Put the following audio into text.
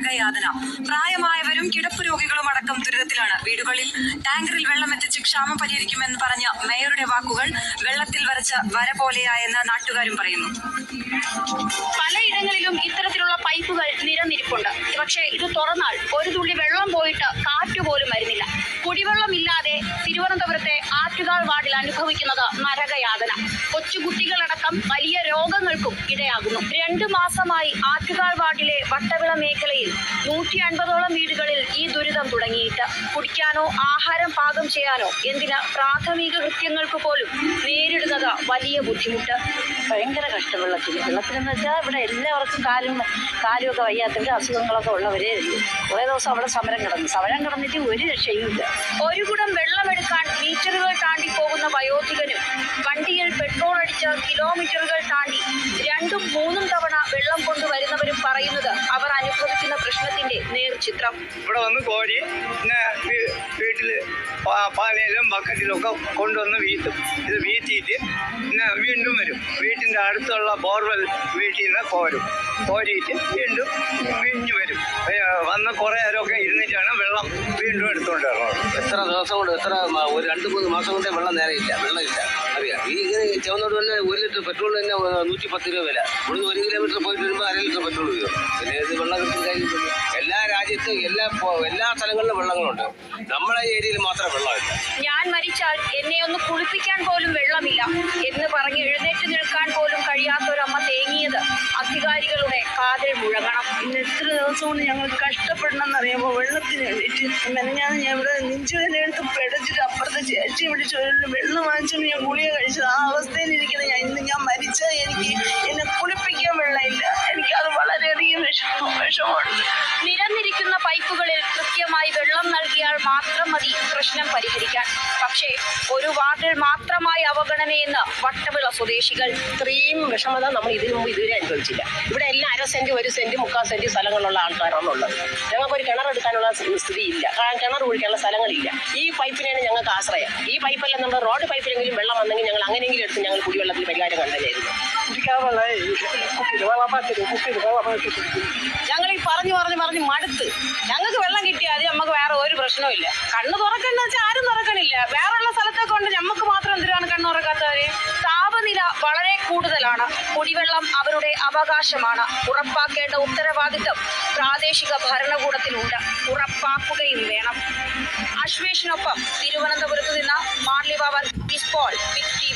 നരകയാതന. പ്രായമായവരും കിടപ്പ് രോഗികളും അടക്കം ദുരിതത്തിലാണ്. വീടുകളിൽ ടാങ്കറിൽ വെള്ളം എത്തിച്ച് ക്ഷാമം പരിഹരിക്കുമെന്ന് പറഞ്ഞ മേയറുടെ വാക്കുകൾ വെള്ളത്തിൽ വരച്ച വര പോലെയായെന്ന് നാട്ടുകാരും പറയുന്നു. പലയിടങ്ങളിലും ഇത്തരത്തിലുള്ള പൈപ്പുകൾ നിരന്നിരിപ്പുണ്ട്. പക്ഷേ ഇത് തുറന്നാൽ ഒരു തുള്ളി വെള്ളം പോയിട്ട് കാറ്റുപോലും വരുന്നില്ല. കുടിവെള്ളമില്ലാതെ തിരുവനന്തപുരത്തെ ആറ്റുകാൽ വാർഡിൽ അനുഭവിക്കുന്നത് നരകയാതന. കൊച്ചുകുട്ടികളടക്കം വലിയ രോഗങ്ങൾക്കും ഇടയാകുന്നു. 2 മാസമായി ആറ്റുകാൽ വാർഡിലെ വട്ടവിള മേഖലയിൽ 150ഓളം വീടുകളിൽ ഈ ദുരിതം തുടങ്ങിയിട്ട് കുടിക്കാനോ ആഹാരം പാകം ചെയ്യാനോ എന്തിന് പ്രാഥമിക കൃത്യങ്ങൾക്ക് പോലും നേരിടുന്നത് വലിയ ബുദ്ധിമുട്ട്. ഭയങ്കര കഷ്ടം വെള്ളത്തിനെന്ന് വെച്ചാൽ ഇവിടെ എല്ലാവർക്കും കാലുമൊക്കെ വയ്യാത്തവർ അസുഖങ്ങളൊക്കെ ഉള്ളവരേ ഉള്ളൂ. കുറേ ദിവസം അവിടെ സമരം കിടന്നിട്ട് ഒരു രക്ഷയുമില്ല. ഒരു കുടം വെള്ളമെടുക്കാൻ മീറ്ററുകൾ താണ്ടി പോകുന്ന വയോധികനും വണ്ടിയിൽ പെട്രോൾ അടിച്ച് കിലോമീറ്ററുകൾ താണ്ടി 2ഉം 3ഉം തവണ വെള്ളം കൊണ്ടുവരുന്നവരും പറയുന്നത് അവർ അനുഭവിക്കുന്ന പ്രശ്നത്തിന്റെ നേർചിത്രം. ഇവിടെ വന്ന് കോരി പിന്നെ വീട്ടിൽ പാലയിലും ബക്കറ്റിലും ഒക്കെ കൊണ്ടുവന്ന് വീട്ടും. ഇത് വീട്ടിയിട്ട് പിന്നെ വീണ്ടും വരും. വീട്ടിൻ്റെ അടുത്തുള്ള ബോർവെൽ വീട്ടിൽ നിന്ന് കോരിയിട്ട് വീണ്ടും വീഞ്ഞു വരും. വന്ന് കുറേ നേരമൊക്കെ ഇരുന്നിട്ടാണ് വെള്ളം വീണ്ടും എടുത്തുകൊണ്ട് വരുന്നത്. എത്ര ദിവസം കൊണ്ട് ഒരു 2-3 മാസം കൊണ്ടേ വെള്ളമില്ല അറിയാം. ഈ ഇങ്ങനെ ചുവന്നോട് തന്നെ 1 ലിറ്റർ പെട്രോൾ തന്നെ 110 രൂപ വില. ഇവിടുന്ന് 1 കിലോമീറ്റർ പോയിട്ട് വരുമ്പോൾ 1/2 ലിറ്റർ പെട്രോൾ വരും. പിന്നെ ഇത് വെള്ളം കിട്ടുന്ന കാര്യം എല്ലാ രാജ്യത്തും എല്ലാ സ്ഥലങ്ങളിലും വെള്ളങ്ങളുണ്ട്. നമ്മളെ ഏരിയയിൽ മാത്രമേ വെള്ളമില്ല. ഞാൻ മരിച്ചാൽ എന്നെ ഒന്ന് കുളിപ്പിക്കാൻ പോലും വെള്ളമില്ല എന്ന് പറഞ്ഞ് എഴുന്നേറ്റ് നിൽക്കാൻ പോലും കഴിയാത്തൊരമ്മ തേങ്ങിയത് അധികാരികളുടെ കാതിൽ മുഴങ്ങണം. ഇന്ന് എത്ര ദിവസം കൊണ്ട് ഞങ്ങൾ കഷ്ടപ്പെടണമെന്നറിയാമോ വെള്ളത്തിന് വേണ്ടിയിട്ട്. ഞാൻ ഇവിടെ നെഞ്ചുവേദനയെടുത്ത് പിടച്ചിട്ട് അപ്പുറത്തെ ചേച്ചി വിളിച്ച് വെള്ളം വാങ്ങിച്ചിട്ട് ഞാൻ ഗുളിക കഴിച്ചത്. ആ അവസ്ഥയിലിരിക്കുന്ന ഞാൻ മരിച്ചാൽ എന്നെ കുളിപ്പിക്കാൻ വെള്ളമില്ല. എനിക്കത് വളരെയധികം വിഷമമുണ്ട്. നിരന്നിരിക്കുന്ന പൈപ്പുകളിൽ കൃത്യമായി വെള്ളം നൽകിയാൽ മാത്രം മതി പ്രശ്നം പരിഹരിക്കാൻ. പക്ഷേ ഒരു വാർഡിൽ മാത്രമായി അവഗണനയെന്ന് വട്ടവിള സ്വദേശികൾ. ഇത്രയും വിഷമത നമ്മൾ ഇതിനു മുമ്പ് ഇതുവരെ അനുഭവിച്ചില്ല. ഇവിടെ എല്ലാം 1/2 സെന്റ് 1 സെന്റ് 3/4 സെന്റ് സ്ഥലങ്ങളുള്ള ആൾക്കാരാണ് ഉള്ളത്. ഞങ്ങൾക്കൊരു കിണറെടുക്കാനുള്ള സ്ഥിതിയില്ല. കിണർ കുഴിക്കാനുള്ള സ്ഥലങ്ങളില്ല. ഈ പൈപ്പിനാണ് ഞങ്ങൾക്ക് ആശ്രയം. ഈ പൈപ്പെല്ലാം നമ്മുടെ റോഡ് പൈപ്പിലെങ്കിലും വെള്ളം വന്നെങ്കിൽ ഞങ്ങൾ അങ്ങനെയെങ്കിലും എടുത്ത് ഞങ്ങൾ കുടിവെള്ളത്തിൽ പരിഹാരം കണ്ടതായിരുന്നു. ഞങ്ങൾ ഈ പറഞ്ഞു മടുത്ത്. ഞങ്ങൾക്ക് വെള്ളം കിട്ടിയാൽ നമുക്ക് വേറെ ഒരു പ്രശ്നവും. കണ്ണ് തുറക്കുന്ന വെച്ചാൽ ആരും തുറക്കണില്ല. വേറെയുള്ള സ്ഥലത്തെ കൊണ്ട് നമുക്ക് മാത്രം എന്തിനാണ് കണ്ണ് തുറക്കാത്തവര്? താപനില വളരെ കൂടുതലാണ്. കുടിവെള്ളം അവരുടെ അവകാശമാണ്. ഉറപ്പാക്കേണ്ട ഉത്തരവാദിത്തം പ്രാദേശിക ഭരണകൂടത്തിനുണ്ട്. ഉറപ്പാക്കുകയും വേണം. അശ്വേഷിനൊപ്പം തിരുവനന്തപുരത്ത് നിന്ന് മാർലിവ വർഗീസ് പോൾ, ബിഗ് ടി.